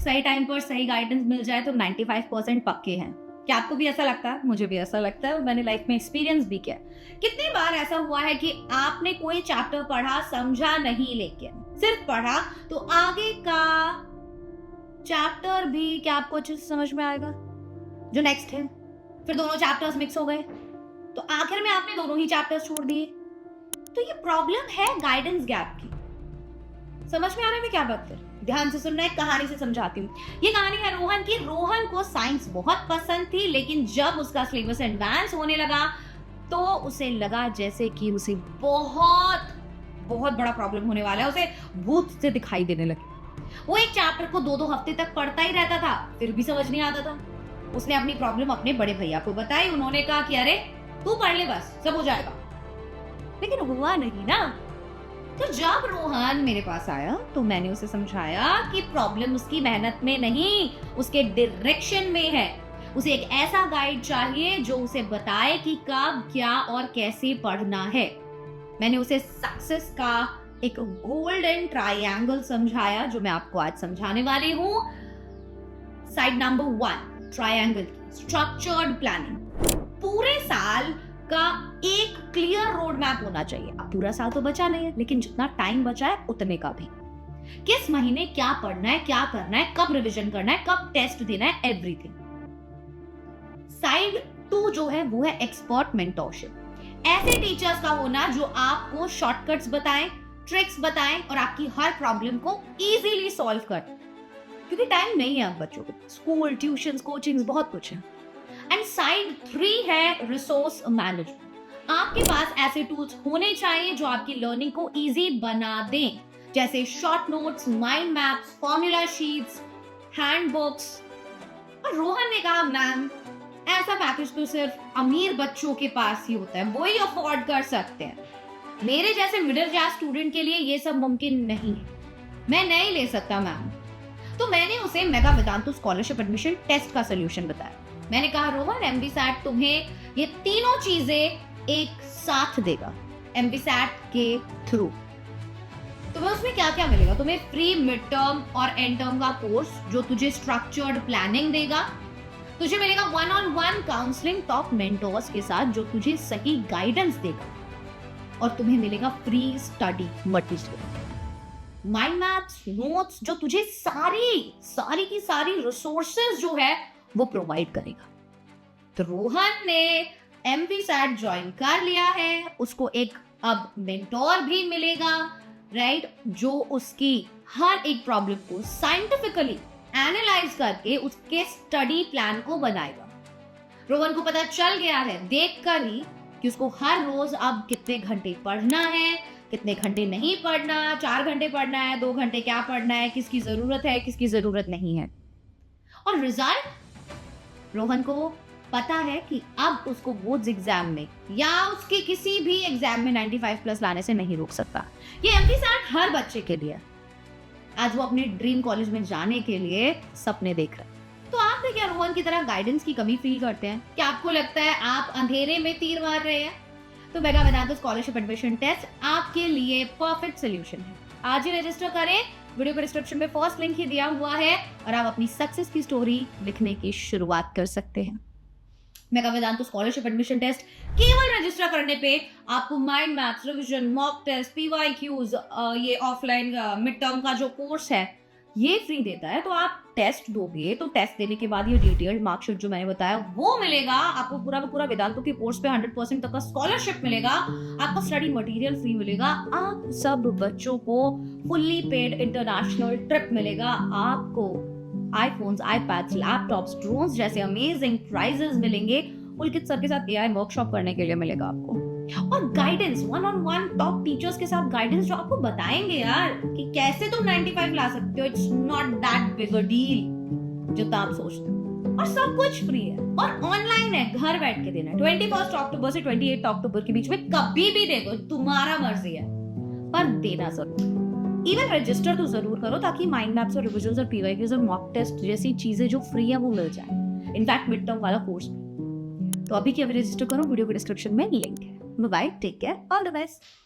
सही टाइम पर सही गाइडेंस मिल जाए तो 95% पक्के हैं। क्या आपको भी ऐसा लगता है? मुझे भी ऐसा लगता है और मैंने लाइफ में एक्सपीरियंस भी किया है। कितनी बार ऐसा हुआ है कि आपने कोई चैप्टर पढ़ा, समझा नहीं, लेकिन सिर्फ पढ़ा तो आगे का चैप्टर भी क्या आपको अच्छे से समझ में आएगा जो नेक्स्ट है? फिर दोनों चैप्टर्स मिक्स हो गए तो आखिर में आपने दोनों ही चैप्टर्स छोड़ दिए। तो ये प्रॉब्लम है गाइडेंस गैप की। समझ में आ रहा है मैं क्या बात कर? ध्यान से सुनना, एक कहानी से समझाती हूँ। ये कहानी है रोहन की। रोहन को साइंस बहुत पसंद थी, लेकिन जब उसका सिलेबस एडवांस होने लगा तो उसे लगा जैसे कि उसे बहुत बहुत बड़ा प्रॉब्लम होने वाला है। उसे भूत से दिखाई देने लगे। वो एक चैप्टर को 2-2 हफ्ते तक पढ़ता ही रहता था, फिर भी समझ नहीं आता था। उसने अपनी प्रॉब्लम अपने बड़े भैया को बताई। उन्होंने कहा कि अरे तू पढ़ ले, बस सब हो जाएगा। लेकिन हुआ नहीं ना। तो जब रोहन मेरे पास आया तो मैंने उसे समझाया कि प्रॉब्लम उसकी मेहनत में नहीं, उसके डायरेक्शन में है। उसे एक ऐसा गाइड चाहिए जो उसे बताए कि कब, क्या और कैसे पढ़ना है। मैंने उसे सक्सेस का एक गोल्डन ट्रायंगल समझाया जो मैं आपको आज समझाने वाली हूँ। Side number 1, triangle, structured planning. पूरे साल का एक क्लियर रोड मैप होना चाहिए। अब पूरा साल तो बचा नहीं है, लेकिन जितना टाइम बचा है उतने का भी। किस महीने क्या पढ़ना है, क्या करना है, कब रिवीजन करना है, कब टेस्ट देना है, एवरीथिंग। साइड 2 जो है वो है एक्सपर्ट मेंटरशिप। ऐसे टीचर्स का होना जो आपको शॉर्टकट्स बताएं, ट्रिक्स बताएं और आपकी हर प्रॉब्लम को इजीली सॉल्व करें। क्योंकि टाइम नहीं है अब बच्चों को, स्कूल, ट्यूशंस, कोचिंग्स, बहुत कुछ है। एंड साइड 3 है रिसोर्स मैनेजमेंट। आपके पास ऐसे टूल्स होने चाहिए जो आपकी लर्निंग को इजी बना दें, जैसे short notes, mind maps, formula sheets, handbooks. और रोहन ने कहा मैम ऐसा पैकेज तो सिर्फ अमीर बच्चों के पास ही होता है, वो ही अफोर्ड कर सकते हैं। मेरे जैसे मिडिल क्लास स्टूडेंट के लिए ये सब मुमकिन नहीं है, मैं नहीं ले सकता मैम। तो मैंने उसे mega Vedantu scholarship admission test का सोल्यूशन बताया। मैंने कहा रोहन एमबीसैट तुम्हें ये तीनों चीजें एक साथ देगा एमबीसैट के थ्रू। तुम्हें उसमें क्या क्या मिलेगा? तुम्हें फ्री मिड टर्म और एंड टर्म का कोर्स जो तुझे स्ट्रक्चर्ड प्लानिंग देगा। तुझे मिलेगा 1-on-1 काउंसलिंग टॉप मेंटर्स के साथ जो तुझे सही गाइडेंस देगा। और तुम्हें मिलेगा free study material, mind maps, notes जो तुझे सारी की सारी रिसोर्सेज जो है वो प्रोवाइड करेगा। तो रोहन ने एमपीसैट ज्वाइन कर लिया है। उसको एक अब मेंटोर भी मिलेगा, राइट, जो उसकी हर एक प्रॉब्लम को साइंटिफिकली एनालाइज करके उसके स्टडी प्लान को बनाएगा। रोहन को पता चल गया है देखकर ही कि उसको हर रोज अब कितने घंटे पढ़ना है, कितने घंटे नहीं पढ़ना, 4 घंटे पढ़ना है, 2 घंटे क्या पढ़ना है, किसकी जरूरत है, किसकी जरूरत नहीं है। और रिजल्ट, रोहन को पता है कि अब उसको बोर्ड्स एग्जाम में या उसके किसी भी एग्जाम में 95+ लाने से नहीं रोक सकता। ये एमपीसैट हर बच्चे के लिए। आज वो अपने ड्रीम कॉलेज में जाने के लिए सपने देख रहे हैं। तो आप भी क्या रोहन की तरह गाइडेंस की कमी फील करते हैं? क्या आपको लगता है आप अंधेरे में तीर मार रहे हैं? तो mega Vedantu scholarship admission test आपके लिए परफेक्ट सोल्यूशन है। आज ही रजिस्टर करें। वीडियो को डिस्क्रिप्शन में फर्स्ट लिंक ही दिया हुआ है और आप अपनी सक्सेस की स्टोरी लिखने की शुरुआत कर सकते हैं। Mega Vedantu scholarship admission test केवल रजिस्टर करने पे आपको mind maps, revision, mock test, PYQs, ये ऑफलाइन मिड टर्म का जो कोर्स है ये फ्री देता है। तो आप टेस्ट दोगे तो टेस्ट देने के बाद ये डिटेल्ड मार्कशीट जो मैंने बताया वो मिलेगा आपको। पूरा वेदांतु के कोर्स पे 100% तक का स्कॉलरशिप मिलेगा। आपको स्टडी मटेरियल फ्री मिलेगा। आप सब बच्चों को फुल्ली पेड इंटरनेशनल ट्रिप मिलेगा। आपको आईफोन्स, आईपैड्स, लैपटॉप्स, ड्रोन्स जैसे अमेजिंग प्राइजेस मिलेंगे। पुलकित सर के साथ एआई वर्कशॉप करने के लिए मिलेगा आपको। और गाइडेंस, 1-on-1 टॉप टीचर्स के साथ गाइडेंस जो आपको बताएंगे यार कि कैसे तुम 95 ला सकते हो। It's not that big a deal जितना आप सोचते हो। और सब कुछ फ्री है और ऑनलाइन है, घर बैठ के देना है। 21 अक्टूबर से 28 अक्टूबर के बीच में कभी भी दे दो, तुम्हारा मर्जी है, पर देना जरूर। इवन रजिस्टर तो जरूर करो ताकि माइंड मैप्स और रिविजन्स और पीवाईक्यूज और मॉक टेस्ट जैसी चीजें जो फ्री है वो मिल जाए। इनफैक्ट मिड टर्म वाला कोर्स। तो अभी क्या रजिस्टर करो, वीडियो के डिस्क्रिप्शन में लिंक है। Bye, take care, all the best.